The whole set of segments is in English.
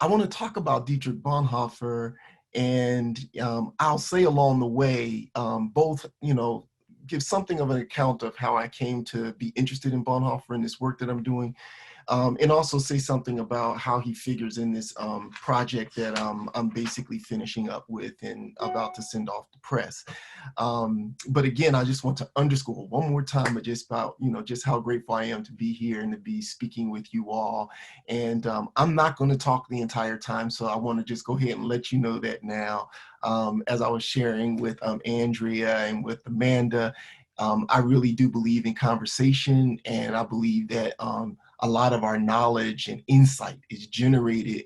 I want to talk about Dietrich Bonhoeffer, and I'll say along the way, both, give something of an account of how I came to be interested in Bonhoeffer and this work that I'm doing, and also say something about how he figures in this project that I'm basically finishing up with and about to send off the press. But again, I just want to underscore one more time just about, just how grateful I am to be here and to be speaking with you all. And I'm not going to talk the entire time, so I want to just go ahead and let you know that now. As I was sharing with Andrea and with Amanda, I really do believe in conversation, and I believe that a lot of our knowledge and insight is generated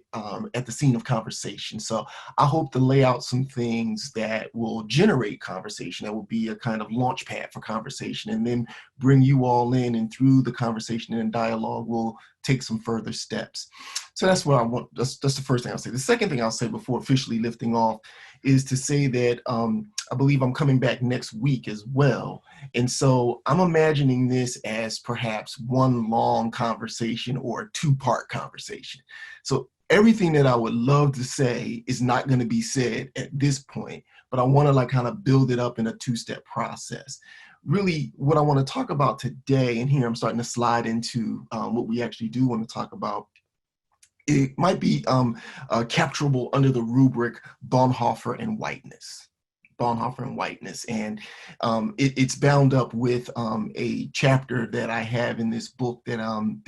at the scene of conversation. So I hope to lay out some things that will generate conversation, that will be a kind of launch pad for conversation, and then bring you all in, and through the conversation and dialogue, we'll take some further steps. So that's what I want. That's the first thing I'll say. The second thing I'll say before officially lifting off is to say that I believe I'm coming back next week as well. And so I'm imagining this as perhaps one long conversation or a two-part conversation. So everything that I would love to say is not going to be said at this point, but I want to kind of build it up in a two-step process. Really, what I want to talk about today, and here I'm starting to slide into what we actually do want to talk about, it might be capturable under the rubric Bonhoeffer and Whiteness. Bonhoeffer and Whiteness. And it's bound up with a chapter that I have in this book that I'm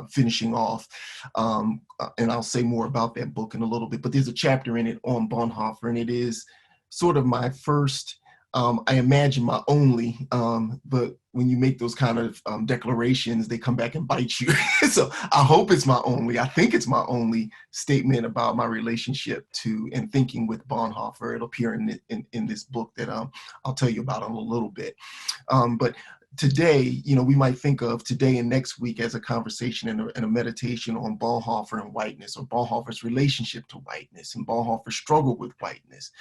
finishing off. And I'll say more about that book in a little bit, but there's a chapter in it on Bonhoeffer, and it is sort of my first, I imagine my only, but when you make those kind of declarations, they come back and bite you. So I hope it's my only, I think it's my only statement about my relationship to and thinking with Bonhoeffer. It'll appear in this book that I'll tell you about in a little bit. But today, we might think of today and next week as a conversation and a meditation on Bonhoeffer and whiteness, or Bonhoeffer's relationship to whiteness and Bonhoeffer's struggle with whiteness,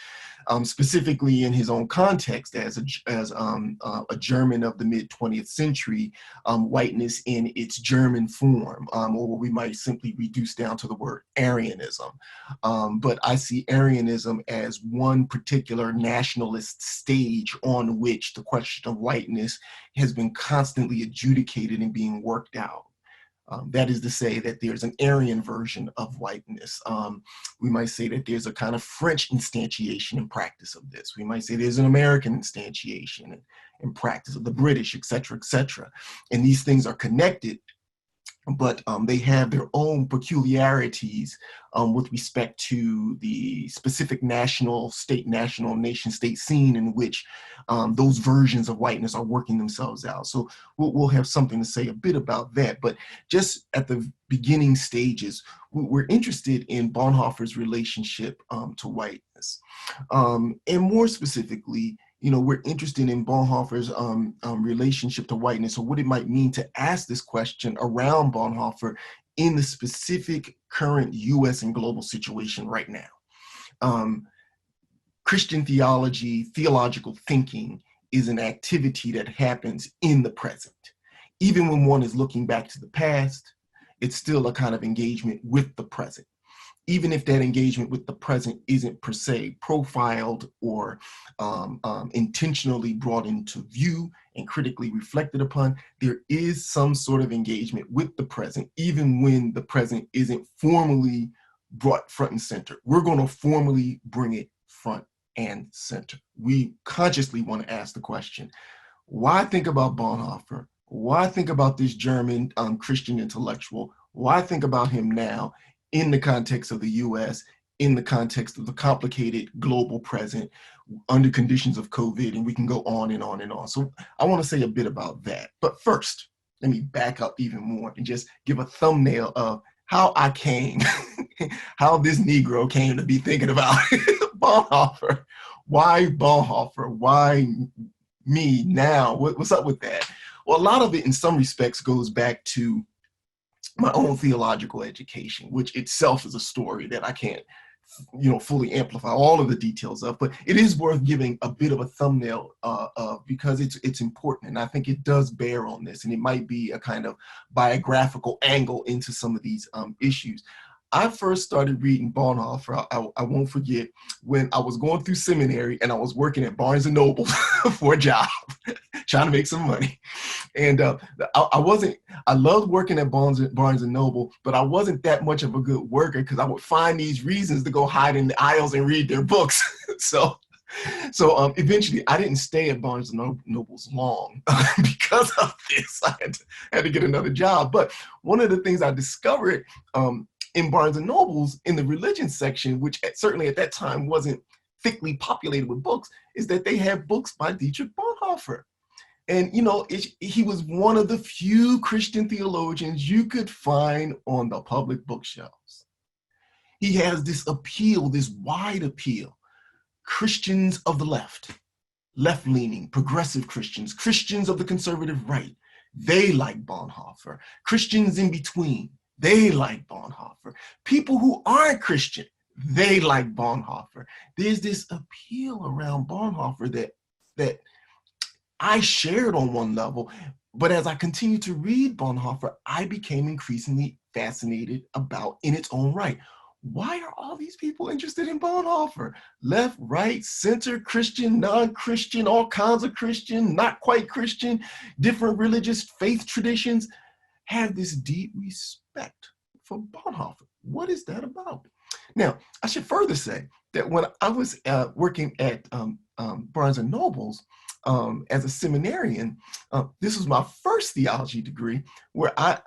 specifically in his own context as a German of the mid-20th century, whiteness in its German form, or what we might simply reduce down to the word Aryanism. But I see Aryanism as one particular nationalist stage on which the question of whiteness has been constantly adjudicated and being worked out. That is to say that there's an Aryan version of whiteness. We might say that there's a kind of French instantiation and practice of this. We might say there's an American instantiation and practice of the British, et cetera, et cetera. And these things are connected, but they have their own peculiarities with respect to the specific national, nation state scene in which those versions of whiteness are working themselves out. So we'll have something to say a bit about that. But just at the beginning stages, we're interested in Bonhoeffer's relationship to whiteness. And more specifically, we're interested in Bonhoeffer's relationship to whiteness, or what it might mean to ask this question around Bonhoeffer in the specific current US and global situation right now. Christian theology, theological thinking is an activity that happens in the present. Even when one is looking back to the past, it's still a kind of engagement with the present. Even if that engagement with the present isn't per se profiled or intentionally brought into view and critically reflected upon, there is some sort of engagement with the present, even when the present isn't formally brought front and center. We're going to formally bring it front and center. We consciously want to ask the question, why think about Bonhoeffer? Why think about this German Christian intellectual? Why think about him now in the context of the US, in the context of the complicated global present, under conditions of COVID, and we can go on and on and on. So I want to say a bit about that. But first, let me back up even more and just give a thumbnail of how I came, how this Negro came to be thinking about Bonhoeffer. Why Bonhoeffer? Why me now? What's up with that? Well, a lot of it in some respects goes back to my own theological education, which itself is a story that I can't, fully amplify all of the details of, but it is worth giving a bit of a thumbnail of, because it's important, and I think it does bear on this, and it might be a kind of biographical angle into some of these issues. I first started reading Bonhoeffer, I won't forget, when I was going through seminary and I was working at Barnes and Noble for a job, trying to make some money. And I loved working at Barnes and Noble, but I wasn't that much of a good worker because I would find these reasons to go hide in the aisles and read their books. So eventually I didn't stay at Barnes and Noble's long because of this. I had to get another job. But one of the things I discovered in Barnes and Noble's in the religion section, which certainly at that time wasn't thickly populated with books, is that they had books by Dietrich Bonhoeffer. And, you know, he was one of the few Christian theologians you could find on the public bookshelves. He has this appeal, this wide appeal. Christians of the left, left-leaning, progressive Christians, Christians of the conservative right, they like Bonhoeffer. Christians in between, they like Bonhoeffer. People who aren't Christian, they like Bonhoeffer. There's this appeal around Bonhoeffer that I shared on one level, but as I continued to read Bonhoeffer, I became increasingly fascinated about in its own right. Why are all these people interested in Bonhoeffer? Left, right, center, Christian, non-Christian, all kinds of Christian, not quite Christian, different religious faith traditions have this deep respect for Bonhoeffer. What is that about? Now, I should further say that when I was working at Barnes and Noble's, as a seminarian, this was my first theology degree where I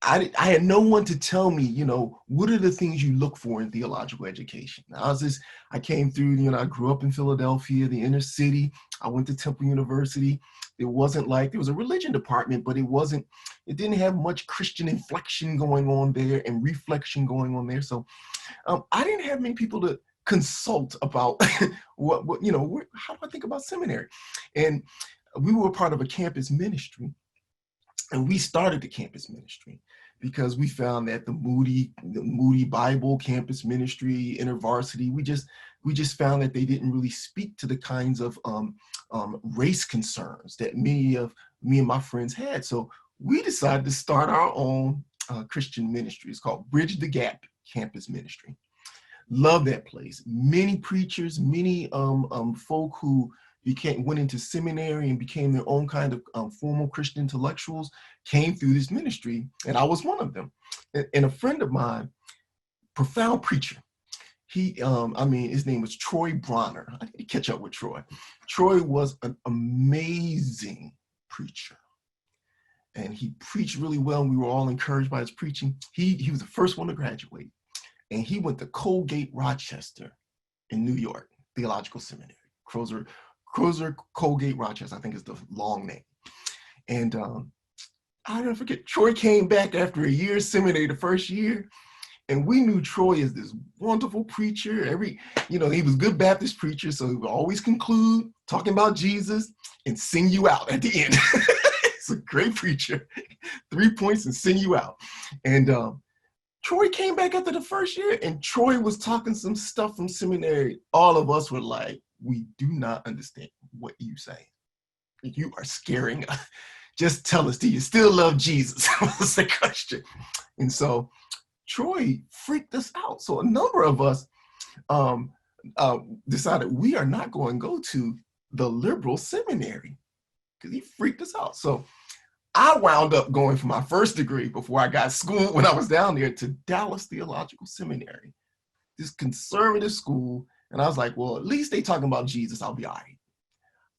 had no one to tell me, you know, what are the things you look for in theological education. I came through, you know, I grew up in Philadelphia, the inner city. I went to Temple University. It wasn't like, there was a religion department, but it didn't have much Christian inflection going on there and reflection going on there. So I didn't have many people to consult about what you know, how do I think about seminary? And we were part of a campus ministry, and we started the campus ministry because we found that the Moody Bible campus ministry, InterVarsity, we just found that they didn't really speak to the kinds of race concerns that many of me and my friends had. So we decided to start our own Christian ministry. It's called Bridge the Gap Campus Ministry. Love that place. Many preachers, many folk who went into seminary and became their own kind of formal Christian intellectuals came through this ministry, and I was one of them. And a friend of mine, profound preacher, his name was Troy Bronner. I need to catch up with Troy. Troy was an amazing preacher, and he preached really well, and we were all encouraged by his preaching. He was the first one to graduate. And he went to Colgate Rochester in New York, Theological Seminary. Crozer Colgate Rochester, I think is the long name. And I'll never forget, Troy came back after a year seminary the first year, and we knew Troy as this wonderful preacher. He was a good Baptist preacher, so he would always conclude talking about Jesus and sing you out at the end. He's a great preacher. 3 points and sing you out. And Troy came back after the first year, and Troy was talking some stuff from seminary. All of us were like, we do not understand what you say. You are scaring us. Just tell us, do you still love Jesus? Was the question. And so Troy freaked us out. So a number of us decided we are not going to go to the liberal seminary because he freaked us out. So I wound up going for my first degree before I got schooled when I was down there to Dallas Theological Seminary, this conservative school. And I was like, well, at least they talking about Jesus, I'll be all right.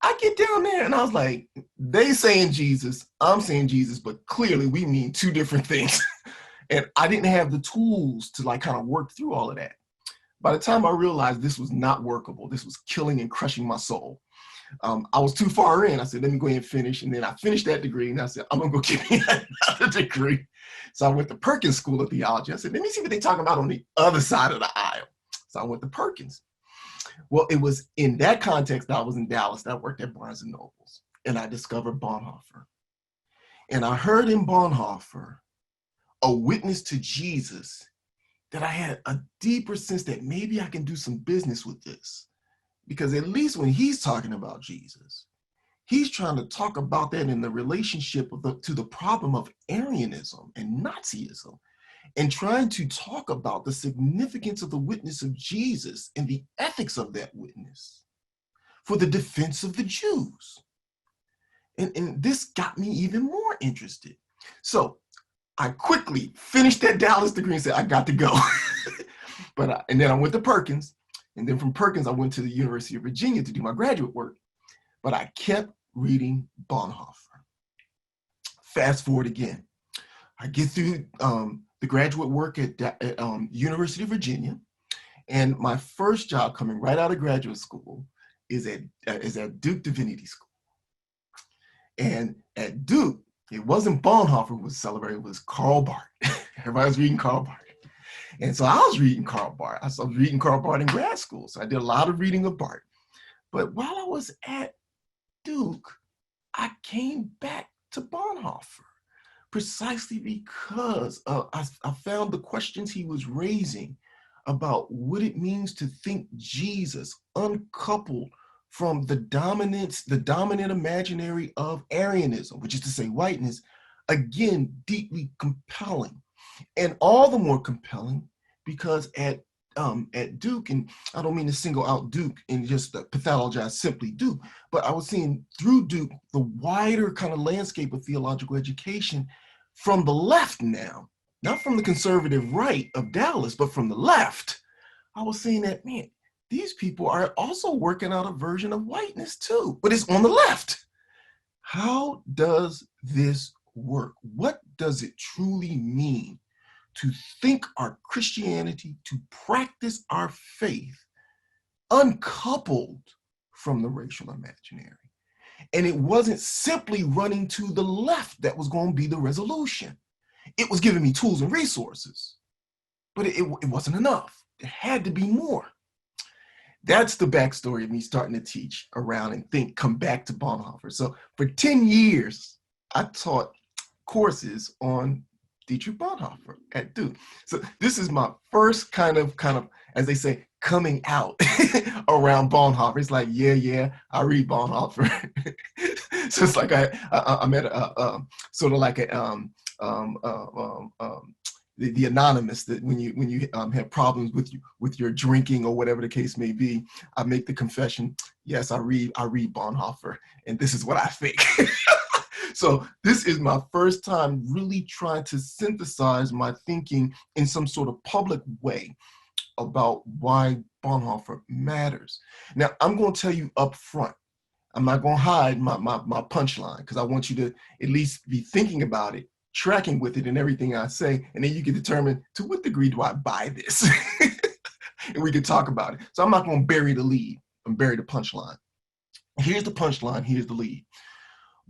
I get down there and I was like, they saying Jesus, I'm saying Jesus, but clearly we mean two different things. And I didn't have the tools to like kind of work through all of that. By the time I realized this was not workable, this was killing and crushing my soul, I was too far in. I said, let me go ahead and finish. And then I finished that degree and I said, I'm gonna go get me another degree. So I went to Perkins School of Theology. I said, let me see what they're talking about on the other side of the aisle. So I went to Perkins. Well, it was in that context that I was in Dallas, that I worked at Barnes and Noble's, and I discovered Bonhoeffer. And I heard in Bonhoeffer a witness to Jesus that I had a deeper sense that maybe I can do some business with this. Because at least when he's talking about Jesus, he's trying to talk about that in the relationship to the problem of Arianism and Nazism. and trying to talk about the significance of the witness of Jesus and the ethics of that witness for the defense of the Jews. And this got me even more interested. So I quickly finished that Dallas degree and said, I got to go. And then I went to Perkins. And then from Perkins, I went to the University of Virginia to do my graduate work. But I kept reading Bonhoeffer. Fast forward again. I get through the graduate work at University of Virginia. And my first job coming right out of graduate school is at Duke Divinity School. And at Duke, it wasn't Bonhoeffer who was celebrated, it was Karl Barth. Everybody was reading Karl Barth. And so I was reading Karl Barth. I was reading Karl Barth in grad school. So I did a lot of reading of Barth. But while I was at Duke, I came back to Bonhoeffer precisely because I found the questions he was raising about what it means to think Jesus uncoupled from the dominant imaginary of Arianism, which is to say whiteness, again, deeply compelling. And all the more compelling because at Duke, and I don't mean to single out Duke and just pathologize simply Duke, but I was seeing through Duke the wider kind of landscape of theological education from the left now, not from the conservative right of Dallas, but from the left. I was seeing that, man, these people are also working out a version of whiteness too, but it's on the left. How does this work? What does it truly mean to think our Christianity, to practice our faith uncoupled from the racial imaginary? And it wasn't simply running to the left that was going to be the resolution. It was giving me tools and resources, but it wasn't enough. There had to be more. That's the backstory of me starting to teach around and think, come back to Bonhoeffer. So for 10 years, I taught courses on Dietrich Bonhoeffer at Duke. So this is my first kind of, as they say, coming out around Bonhoeffer. It's like, yeah, I read Bonhoeffer. So it's like I'm at a sort of like a the anonymous, that when you have problems with your drinking or whatever the case may be, I make the confession, yes, I read Bonhoeffer, and this is what I think. So this is my first time really trying to synthesize my thinking in some sort of public way about why Bonhoeffer matters. Now, I'm going to tell you up front, I'm not going to hide my punchline, because I want you to at least be thinking about it, tracking with it in everything I say, and then you can determine to what degree do I buy this, and we can talk about it. So I'm not going to bury the lead, I'm bury the punchline. Here's the punchline, here's the lead.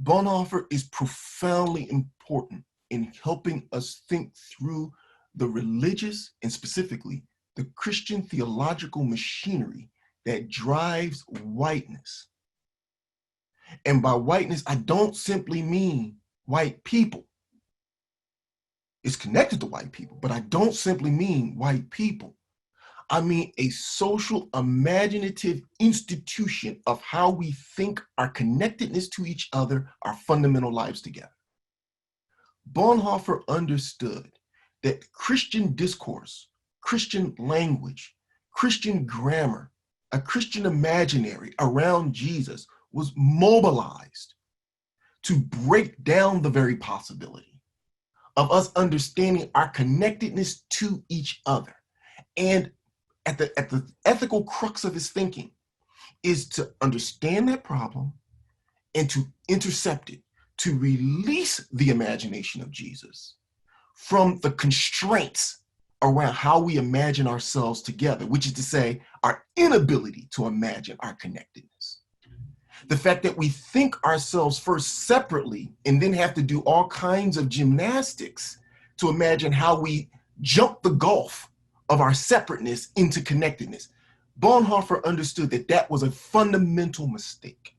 Bonhoeffer is profoundly important in helping us think through the religious and specifically the Christian theological machinery that drives whiteness. And by whiteness, I don't simply mean white people. It's connected to white people, but I don't simply mean white people. I mean a social imaginative institution of how we think our connectedness to each other, our fundamental lives together. Bonhoeffer understood that Christian discourse, Christian language, Christian grammar, a Christian imaginary around Jesus was mobilized to break down the very possibility of us understanding our connectedness to each other. And at the ethical crux of his thinking is to understand that problem and to intercept it, to release the imagination of Jesus from the constraints around how we imagine ourselves together, which is to say, our inability to imagine our connectedness. The fact that we think ourselves first separately and then have to do all kinds of gymnastics to imagine how we jump the gulf of our separateness into connectedness. Bonhoeffer understood that that was a fundamental mistake.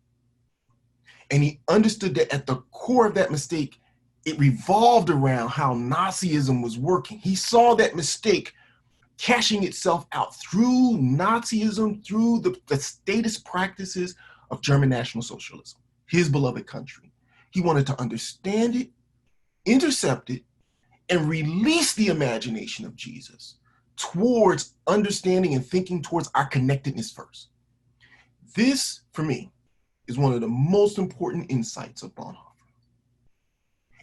And he understood that at the core of that mistake, it revolved around how Nazism was working. He saw that mistake cashing itself out through Nazism, through the statist practices of German National Socialism, his beloved country. He wanted to understand it, intercept it, and release the imagination of Jesus towards understanding and thinking towards our connectedness first. This, for me, is one of the most important insights of Bonhoeffer.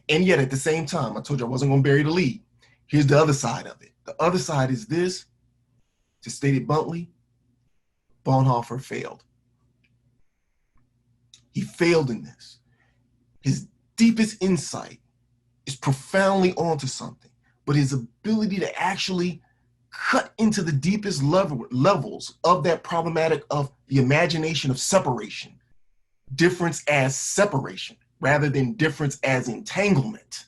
And yet at the same time, I told you I wasn't going to bury the lead. Here's the other side of it. The other side is this, to state it bluntly, Bonhoeffer failed. He failed in this. His deepest insight is profoundly onto something, but his ability to actually cut into the deepest levels of that problematic of the imagination of separation, difference as separation, rather than difference as entanglement.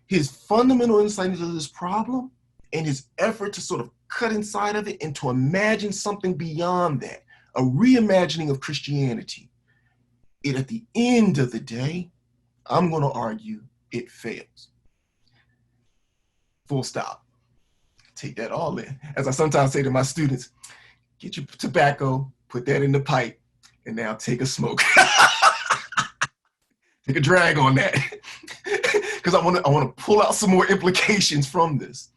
His fundamental insight into this problem and his effort to sort of cut inside of it and to imagine something beyond that, a reimagining of Christianity, it at the end of the day, I'm going to argue it fails. Full stop. Take that all in. As I sometimes say to my students, get your tobacco, put that in the pipe, and now take a smoke. Take a drag on that. Because I want to pull out some more implications from this.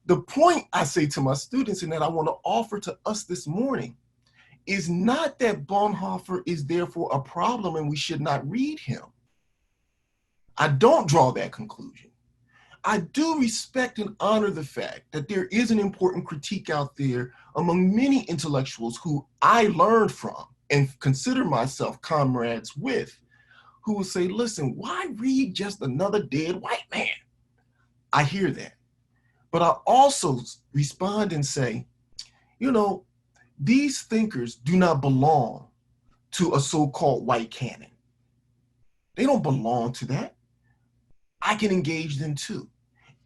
The point I say to my students and that I want to offer to us this morning is not that Bonhoeffer is therefore a problem and we should not read him. I don't draw that conclusion. I do respect and honor the fact that there is an important critique out there among many intellectuals who I learned from and consider myself comrades with, who will say, listen, why read just another dead white man? I hear that. But I also respond and say, you know, these thinkers do not belong to a so-called white canon. They don't belong to that. I can engage them too.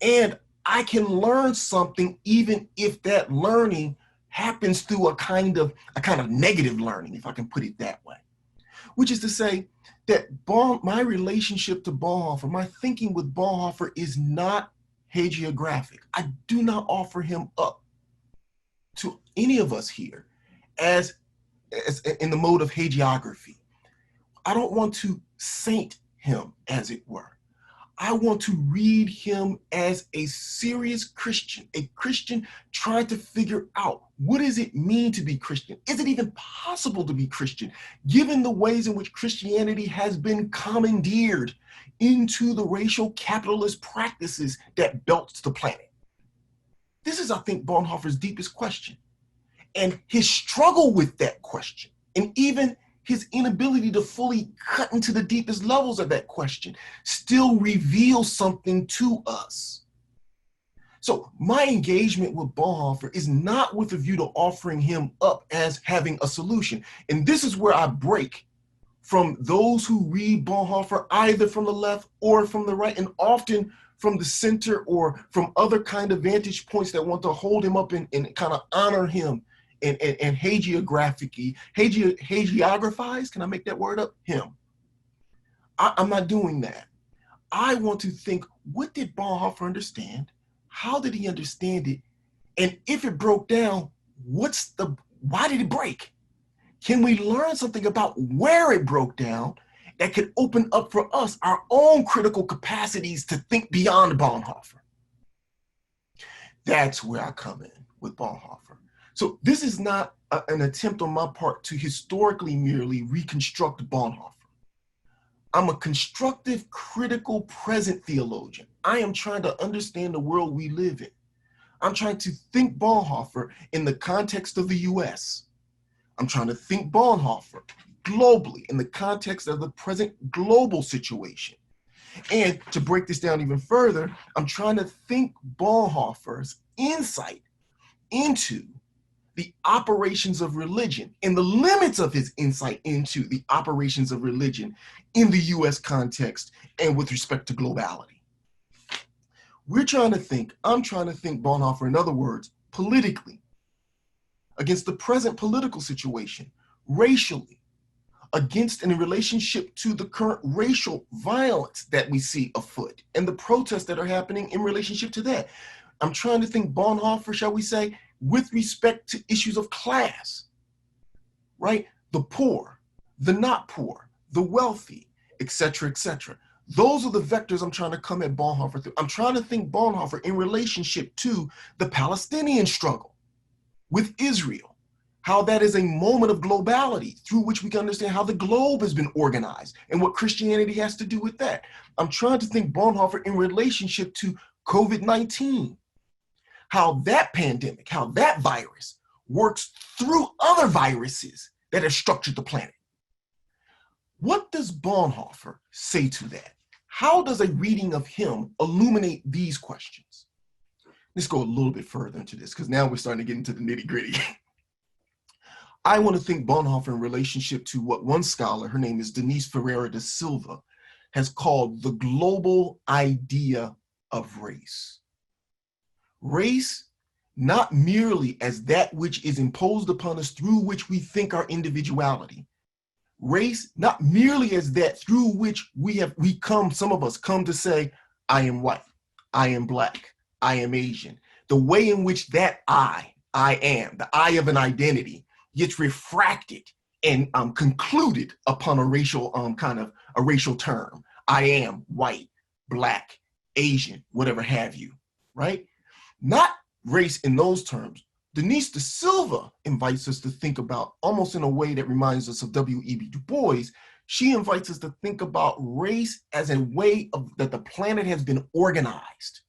And I can learn something even if that learning happens through a kind of negative learning, if I can put it that way. Which is to say that my relationship to Bonhoeffer, my thinking with Bonhoeffer is not hagiographic. I do not offer him up to any of us here as in the mode of hagiography. I don't want to saint him, as it were. I want to read him as a serious Christian, a Christian trying to figure out, what does it mean to be Christian? Is it even possible to be Christian, given the ways in which Christianity has been commandeered into the racial capitalist practices that belts the planet? This is, I think, Bonhoeffer's deepest question. And his struggle with that question, and even his inability to fully cut into the deepest levels of that question, still reveals something to us. So my engagement with Bonhoeffer is not with a view to offering him up as having a solution. And this is where I break from those who read Bonhoeffer either from the left or from the right, and often from the center or from other kind of vantage points that want to hold him up and kind of honor him and hagiographize, can I make that word up? Him. I'm not doing that. I want to think, what did Bonhoeffer understand? How did he understand it? And if it broke down, why did it break? Can we learn something about where it broke down that could open up for us our own critical capacities to think beyond Bonhoeffer? That's where I come in with Bonhoeffer. So this is not an attempt on my part to historically merely reconstruct Bonhoeffer. I'm a constructive, critical, present theologian. I am trying to understand the world we live in. I'm trying to think Bonhoeffer in the context of the US. I'm trying to think Bonhoeffer globally in the context of the present global situation. And to break this down even further, I'm trying to think Bonhoeffer's insight into the operations of religion and the limits of his insight into the operations of religion in the US context and with respect to globality. I'm trying to think Bonhoeffer, in other words, politically, against the present political situation, racially, against and in relationship to the current racial violence that we see afoot and the protests that are happening in relationship to that. I'm trying to think Bonhoeffer, shall we say, with respect to issues of class, right? The poor, the not poor, the wealthy, et cetera, et cetera. Those are the vectors I'm trying to come at Bonhoeffer through. I'm trying to think Bonhoeffer in relationship to the Palestinian struggle with Israel, how that is a moment of globality through which we can understand how the globe has been organized and what Christianity has to do with that. I'm trying to think Bonhoeffer in relationship to COVID-19, how that pandemic, how that virus works through other viruses that have structured the planet. What does Bonhoeffer say to that? How does a reading of him illuminate these questions? Let's go a little bit further into this, because now we're starting to get into the nitty-gritty. I want to think Bonhoeffer in relationship to what one scholar, her name is Denise Ferreira da Silva, has called the global idea of race. Race, not merely as that which is imposed upon us through which we think our individuality. Race, not merely as that through which some of us come to say, I am white, I am black, I am Asian. The way in which that I am, the I of an identity, gets refracted and concluded upon a racial a racial term. I am white, black, Asian, whatever have you, right? Not race in those terms. Denise da Silva invites us to think about, almost in a way that reminds us of W.E.B. Du Bois, she invites us to think about race as a way that the planet has been organized.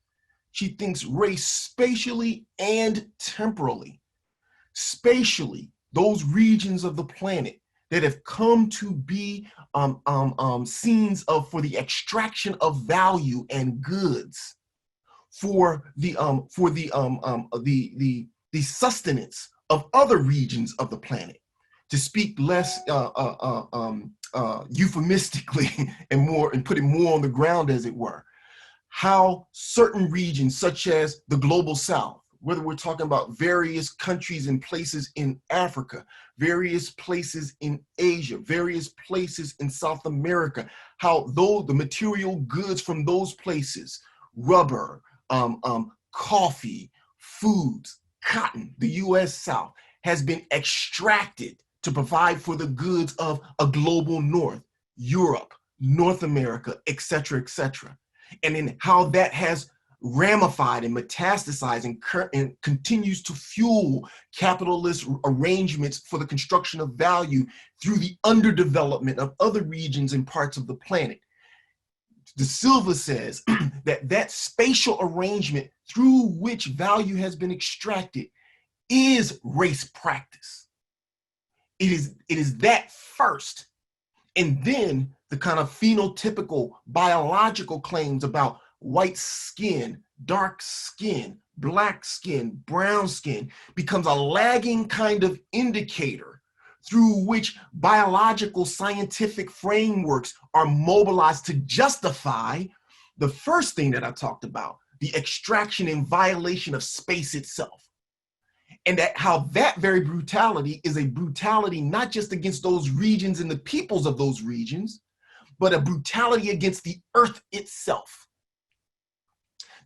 She thinks race spatially and temporally. Spatially, those regions of the planet that have come to be scenes for the extraction of value and goods, for the sustenance of other regions of the planet, to speak less euphemistically and put it more on the ground, as it were. How certain regions, such as the global South, whether we're talking about various countries and places in Africa, various places in Asia, various places in South America, how the material goods from those places, rubber, coffee, foods, cotton, the US South, has been extracted to provide for the goods of a global North, Europe, North America, et cetera, and in how that has ramified and metastasized and continues to fuel capitalist arrangements for the construction of value through the underdevelopment of other regions and parts of the planet. Da Silva says that spatial arrangement through which value has been extracted is race practice. It is that first, and then the kind of phenotypical biological claims about white skin, dark skin, black skin, brown skin becomes a lagging kind of indicator through which biological scientific frameworks are mobilized to justify the first thing that I talked about, the extraction and violation of space itself. And how that very brutality is a brutality not just against those regions and the peoples of those regions, but a brutality against the earth itself.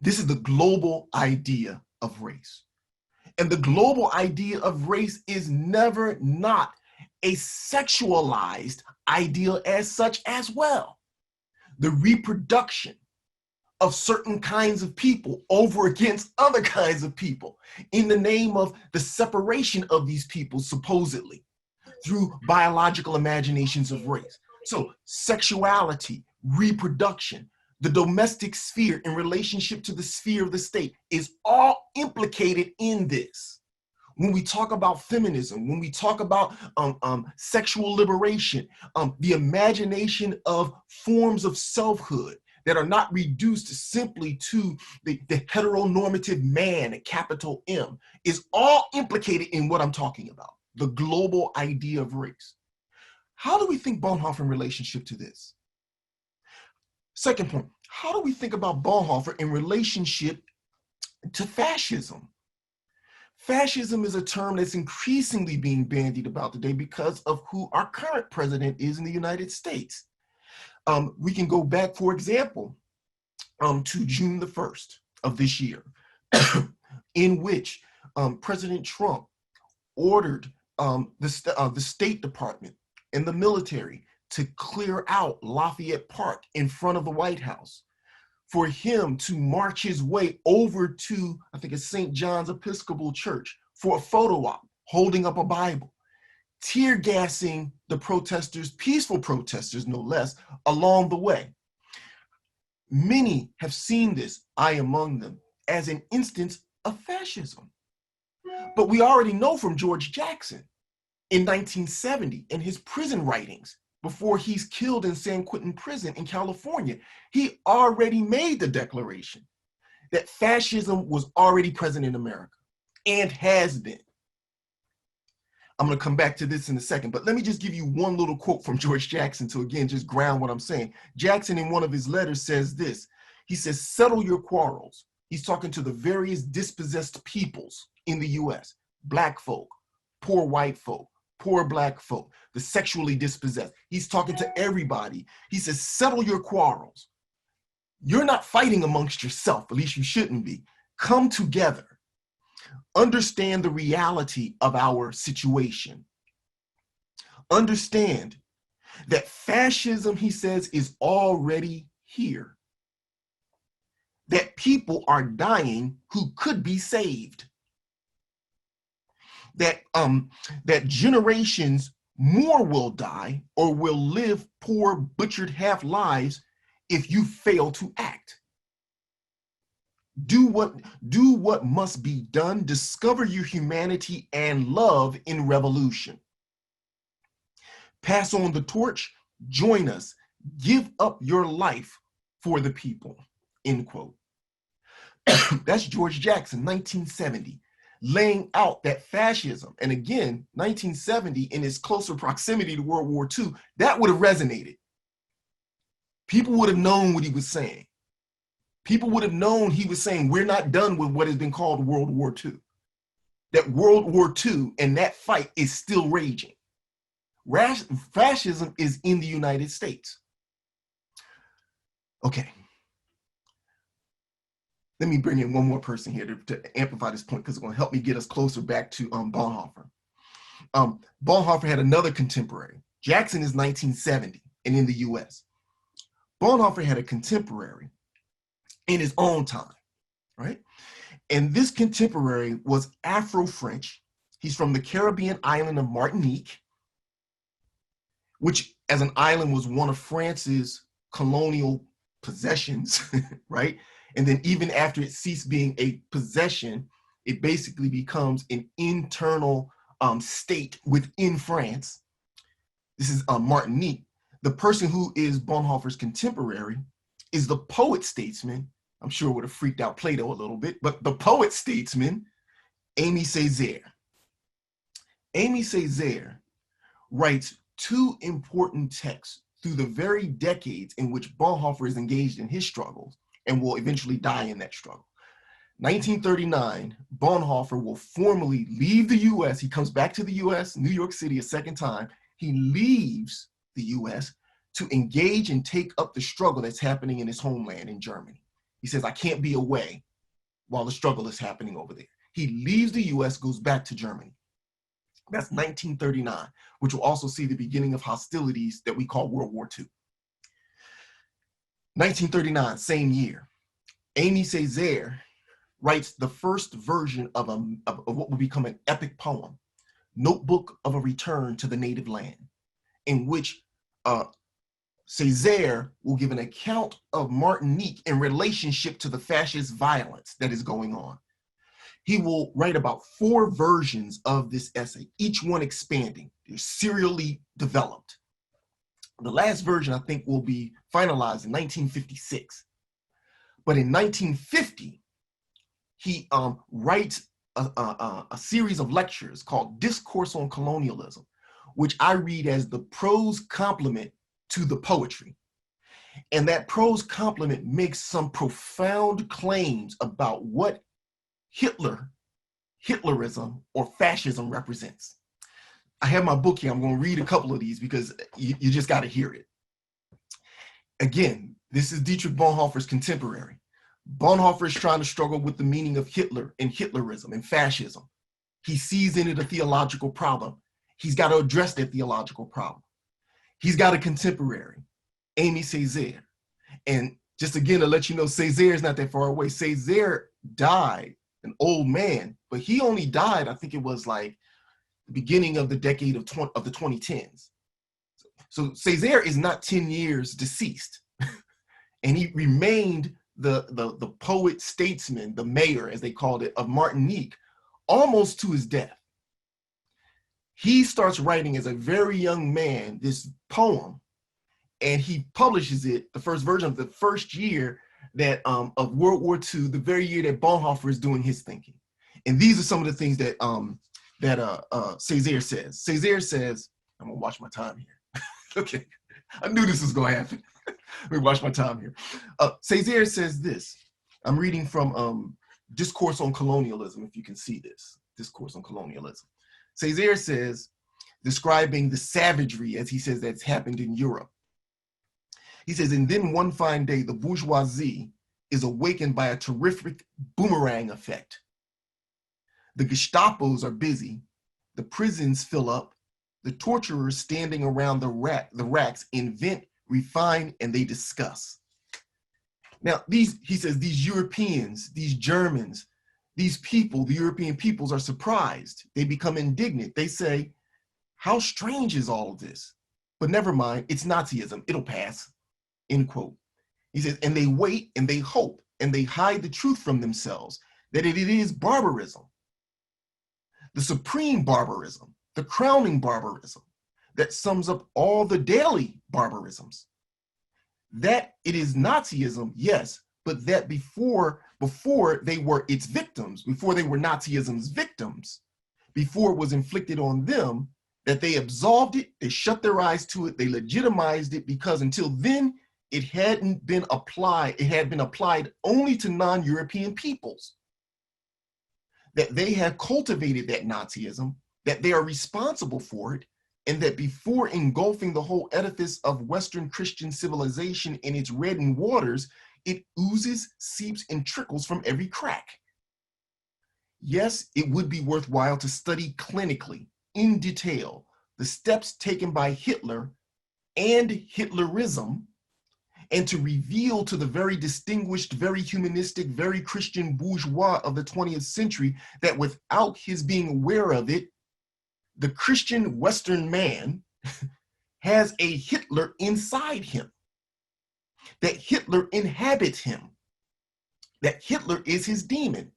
This is the global idea of race. And the global idea of race is never not a sexualized ideal as such as well. The reproduction of certain kinds of people over against other kinds of people in the name of the separation of these people, supposedly, through biological imaginations of race. So sexuality, reproduction, the domestic sphere in relationship to the sphere of the state is all implicated in this. When we talk about feminism, when we talk about sexual liberation, the imagination of forms of selfhood that are not reduced simply to the heteronormative man, a capital M, is all implicated in what I'm talking about, the global idea of race. How do we think Bonhoeffer in relationship to this? Second point, how do we think about Bonhoeffer in relationship to fascism? Fascism is a term that's increasingly being bandied about today because of who our current president is in the United States. We can go back, for example, to June the 1st of this year, in which President Trump ordered the State Department and the military to clear out Lafayette Park in front of the White House, for him to march his way over to, I think it's St. John's Episcopal Church for a photo op, holding up a Bible, tear gassing the protesters, peaceful protesters no less, along the way. Many have seen this, I among them, as an instance of fascism. But we already know from George Jackson in 1970 in his prison writings, before he's killed in San Quentin prison in California, he already made the declaration that fascism was already present in America and has been. I'm going to come back to this in a second, but let me just give you one little quote from George Jackson to, again, just ground what I'm saying. Jackson, in one of his letters, says this. He says, settle your quarrels. He's talking to the various dispossessed peoples in the US, Black folk, poor white folk, poor Black folk, the sexually dispossessed. He's talking to everybody. He says, settle your quarrels. You're not fighting amongst yourself, at least you shouldn't be. Come together. Understand the reality of our situation. Understand that fascism, he says, is already here. That people are dying who could be saved. That generations more will die or will live poor, butchered half lives if you fail to act. Do what must be done. Discover your humanity and love in revolution. Pass on the torch. Join us. Give up your life for the people. End quote. That's George Jackson, 1970, laying out that fascism. And again, 1970, in its closer proximity to World War II, that would have resonated. People would have known what he was saying. People would have known he was saying, we're not done with what has been called World War II. That World War II and that fight is still raging. Fascism is in the United States. Okay. Let me bring in one more person here to amplify this point, because it's going to help me get us closer back to Bonhoeffer. Bonhoeffer had another contemporary. Jackson is 1970 and in the US. Bonhoeffer had a contemporary in his own time, right? And this contemporary was Afro-French. He's from the Caribbean island of Martinique, which as an island was one of France's colonial possessions, right? And then even after it ceased being a possession, it basically becomes an internal state within France. This is Martinique. The person who is Bonhoeffer's contemporary is the poet statesman. I'm sure would have freaked out Plato a little bit, but the poet statesman, Aimé Césaire. Aimé Césaire writes two important texts through the very decades in which Bonhoeffer is engaged in his struggles and will eventually die in that struggle. 1939, Bonhoeffer will formally leave the US. He comes back to the US, New York City, a second time. He leaves the US to engage and take up the struggle that's happening in his homeland in Germany. He says, I can't be away while the struggle is happening over there. He leaves the US, goes back to Germany. That's 1939, which will also see the beginning of hostilities that we call World War II. 1939, same year, Aimé Césaire writes the first version of what will become an epic poem, Notebook of a Return to the Native Land, in which Césaire will give an account of Martinique in relationship to the fascist violence that is going on. He will write about 4 versions of this essay, each one expanding. They're serially developed. The last version, I think, will be finalized in 1956. But in 1950, he writes a series of lectures called Discourse on Colonialism, which I read as the prose complement to the poetry. And that prose complement makes some profound claims about what Hitlerism or fascism represents. I have my book here. I'm going to read a couple of these because you just got to hear it. Again, this is Dietrich Bonhoeffer's contemporary. Bonhoeffer is trying to struggle with the meaning of Hitler and Hitlerism and fascism. He sees in it a theological problem. He's got to address that theological problem. He's got a contemporary, Aimé Césaire. And just again to let you know, Césaire is not that far away. Césaire died, an old man, but he only died, I think it was like the beginning of the decade of the 2010s. So Césaire is not 10 years deceased. And he remained the poet statesman, the mayor, as they called it, of Martinique, almost to his death. He starts writing as a very young man this poem, and he publishes it, the first version of the first year that of World War II, the very year that Bonhoeffer is doing his thinking. And these are some of the things that Césaire says. Césaire says, I'm gonna watch my time here. Okay, I knew this was gonna happen. Let me watch my time here. Césaire says this. I'm reading from Discourse on Colonialism, if you can see this, Discourse on Colonialism. Césaire says, describing the savagery, as he says, that's happened in Europe. He says, and then one fine day, the bourgeoisie is awakened by a terrific boomerang effect. The Gestapos are busy, the prisons fill up, the torturers standing around the racks invent, refine, and they discuss. Now, he says, these Europeans, these Germans, these people, the European peoples are surprised. They become indignant. They say, how strange is all of this? But never mind, it's Nazism, it'll pass. End quote. He says, and they wait and they hope and they hide the truth from themselves that it is barbarism, the supreme barbarism, the crowning barbarism that sums up all the daily barbarisms. That it is Nazism, yes, but that before they were its victims, before they were Nazism's victims, before it was inflicted on them, that they absolved it, they shut their eyes to it, they legitimized it, because until then, it hadn't been applied, it had been applied only to non-European peoples. That they have cultivated that Nazism, that they are responsible for it, and that before engulfing the whole edifice of Western Christian civilization in its reddened waters, it oozes, seeps, and trickles from every crack. Yes, it would be worthwhile to study clinically, in detail, the steps taken by Hitler and Hitlerism, and to reveal to the very distinguished, very humanistic, very Christian bourgeois of the 20th century that without his being aware of it, the Christian Western man has a Hitler inside him, that Hitler inhabits him, that Hitler is his demon,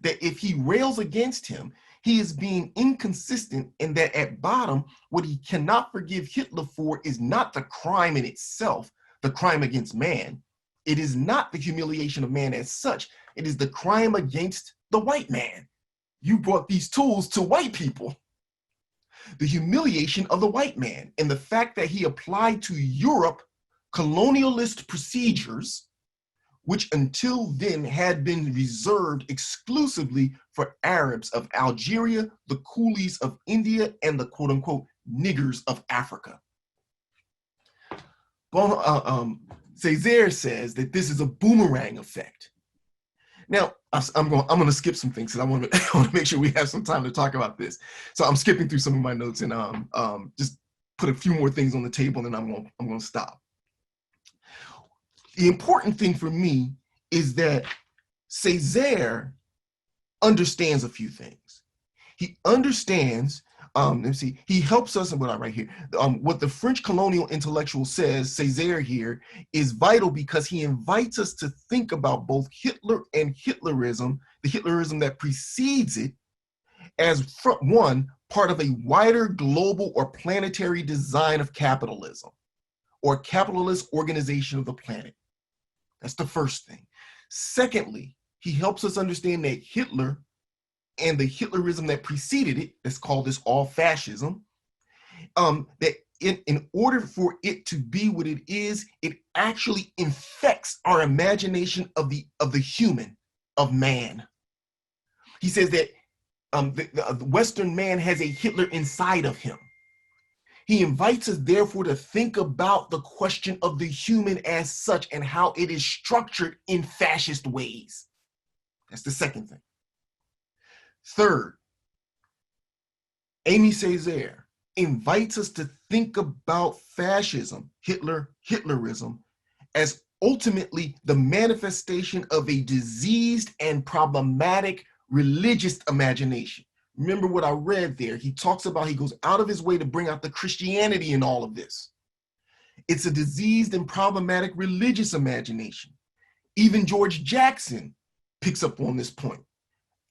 that if he rails against him, he is being inconsistent, and that at bottom, what he cannot forgive Hitler for is not the crime in itself, the crime against man. It is not the humiliation of man as such. It is the crime against the white man. You brought these tools to white people. The humiliation of the white man and the fact that he applied to Europe colonialist procedures, which until then had been reserved exclusively for Arabs of Algeria, the coolies of India, and the quote unquote niggers of Africa. Césaire says that this is a boomerang effect. Now, I'm going to skip some things because I want to make sure we have some time to talk about this. So I'm skipping through some of my notes and just put a few more things on the table, and then I'm going to stop. The important thing for me is that Césaire understands a few things. He understands. Let me see. He helps us, what I write here. What the French colonial intellectual says, Césaire here, is vital because he invites us to think about both Hitler and Hitlerism, the Hitlerism that precedes it, as one part of a wider global or planetary design of capitalism, or capitalist organization of the planet. That's the first thing. Secondly, he helps us understand that Hitler and the Hitlerism that preceded it, that's called this all fascism, that in order for it to be what it is, it actually infects our imagination of the human, of man. He says that the Western man has a Hitler inside of him. He invites us, therefore, to think about the question of the human as such and how it is structured in fascist ways. That's the second thing. Third, Aimé Césaire invites us to think about fascism, Hitlerism, as ultimately the manifestation of a diseased and problematic religious imagination. Remember what I read there. He talks about, he goes out of his way to bring out the Christianity in all of this. It's a diseased and problematic religious imagination. Even George Jackson picks up on this point.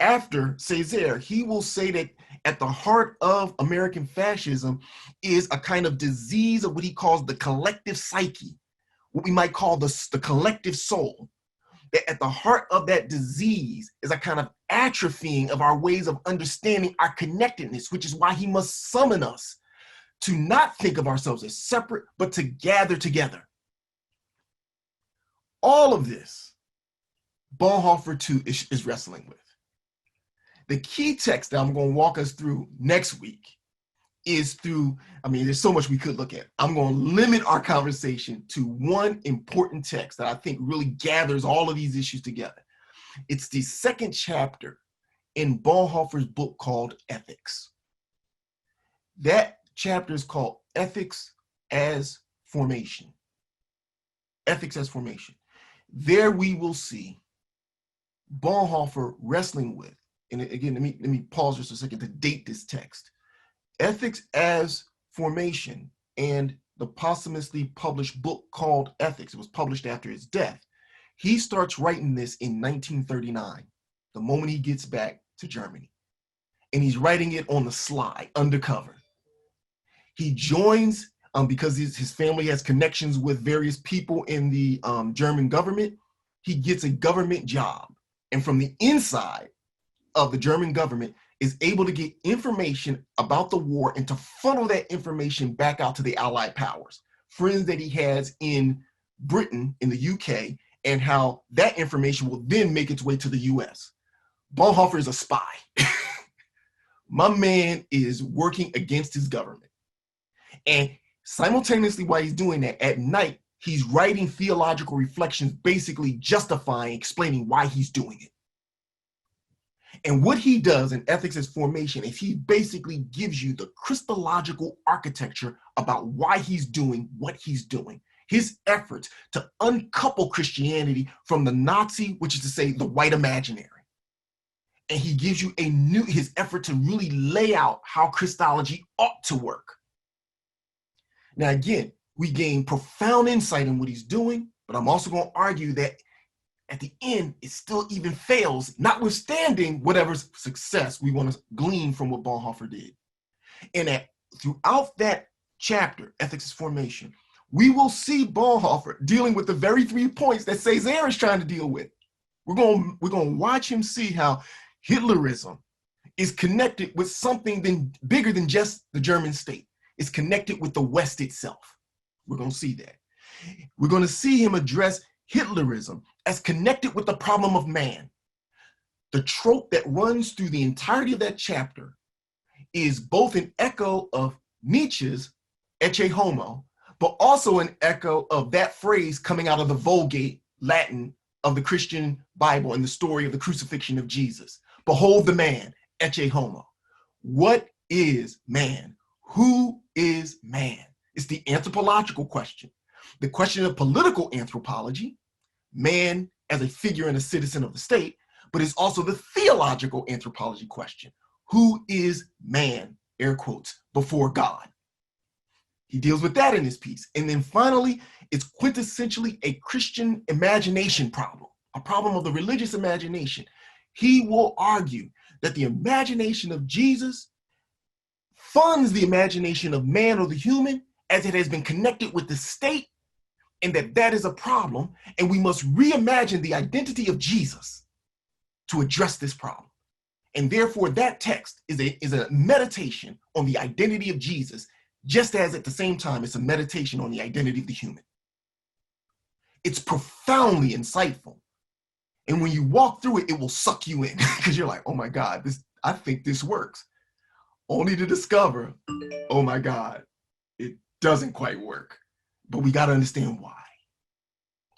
After Césaire, he will say that at the heart of American fascism is a kind of disease of what he calls the collective psyche, what we might call the collective soul. That at the heart of that disease is a kind of atrophying of our ways of understanding our connectedness, which is why he must summon us to not think of ourselves as separate, but to gather together. All of this, Bonhoeffer too is wrestling with. The key text that I'm going to walk us through next week is through, there's so much we could look at. I'm going to limit our conversation to one important text that I think really gathers all of these issues together. It's the second chapter in Bonhoeffer's book called Ethics. That chapter is called Ethics as Formation. Ethics as Formation. There we will see Bonhoeffer wrestling with, and again, let me pause just a second to date this text. Ethics as Formation and the posthumously published book called Ethics. It was published after his death. He starts writing this in 1939, the moment he gets back to Germany. And he's writing it on the sly, undercover. He joins, because his family has connections with various people in the German government, he gets a government job. And from the inside of the German government, is able to get information about the war and to funnel that information back out to the Allied powers, friends that he has in Britain, in the UK, and how that information will then make its way to the US. Bonhoeffer is a spy. My man is working against his government. And simultaneously while he's doing that, at night, he's writing theological reflections, basically justifying, explaining why he's doing it. And what he does in Ethics as Formation is he basically gives you the Christological architecture about why he's doing what he's doing. His efforts to uncouple Christianity from the Nazi, which is to say the white imaginary. And he gives you his effort to really lay out how Christology ought to work. Now, again, we gain profound insight in what he's doing, but I'm also going to argue that at the end, it still even fails, notwithstanding whatever success we want to glean from what Bonhoeffer did. And throughout that chapter, Ethics as Formation, we will see Bonhoeffer dealing with the very 3 points that Césaire is trying to deal with. We're going to watch him see how Hitlerism is connected with something bigger than just the German state. It's connected with the West itself. We're going to see that. We're going to see him address Hitlerism as connected with the problem of man. The trope that runs through the entirety of that chapter is both an echo of Nietzsche's Ecce Homo, but also an echo of that phrase coming out of the Vulgate Latin of the Christian Bible and the story of the crucifixion of Jesus. Behold the man, Ecce Homo. What is man? Who is man? It's the anthropological question. The question of political anthropology, man as a figure and a citizen of the state, but it's also the theological anthropology question. Who is man, air quotes, before God? He deals with that in his piece. And then finally, it's quintessentially a Christian imagination problem, a problem of the religious imagination. He will argue that the imagination of Jesus funds the imagination of man or the human as it has been connected with the state, and that is a problem, and we must reimagine the identity of Jesus to address this problem. And therefore, that text is a meditation on the identity of Jesus, just as at the same time, it's a meditation on the identity of the human. It's profoundly insightful. And when you walk through it, it will suck you in because you're like, oh my God, I think this works. Only to discover, oh my God, it doesn't quite work. But we got to understand why.